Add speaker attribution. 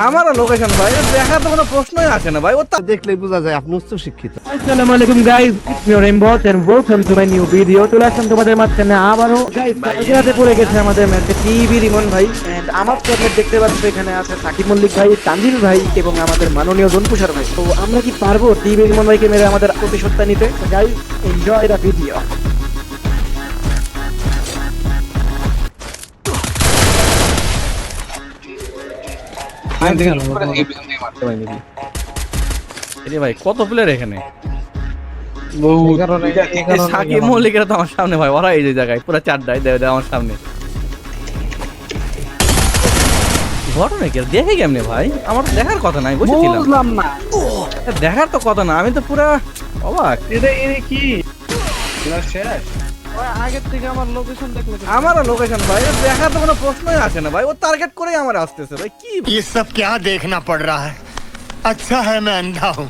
Speaker 1: আমারও লোকেশন ভাই, দেখা তো কোনো প্রশ্নই আসে না ভাই। ও
Speaker 2: দেখলেই বোঝা যায় আপনি উচ্চ শিক্ষিত।
Speaker 3: আসসালামু আলাইকুম গাইস, ইটস ইওর ইমবট and welcome to my new video. চলে আসলাম তোমাদের মাঝখানে আবারও। গাইস কালকে পড়ে গেছে আমাদের ম্যাচে টিভি রিমন ভাই এন্ড আমার ট্যাবলেট দেখতে পাচ্ছ এখানে আছে সাকিব মল্লিক ভাই, তানজিল ভাই এবং আমাদের মাননীয় জনপুষার ভাই। তো আমরা কি পারবো টিভি রিমন ভাইকে মেরে আমাদের প্রতিশোধটা নিতে? Guys enjoy the video.
Speaker 1: ভাই কত প্লেয়ার এখানে? সাকিব মল্লিকেরা তো আমার সামনে ভাই, ওরা এই যে জায়গায় পুরো চারটায় দেয় আমার সামনে। ঘটনা কি দেখে কেমনে ভাই? আমার তো দেখার কথা নাই, বুঝছিলাম
Speaker 3: না
Speaker 1: দেখার তো কথা না, আমি তো পুরা অবাক।
Speaker 3: কি
Speaker 4: আগের থেকে আমার লোকেশন দেখলে
Speaker 1: আমারও লোকেশন ভাই, দেখার তো কোনো প্রশ্নই আসে না ভাই। ও টার্গেট করেই আমার আসতেছে ভাই। কি
Speaker 5: ये सब क्या देखना पड़ रहा है? अच्छा है मैं अंधा हूँ।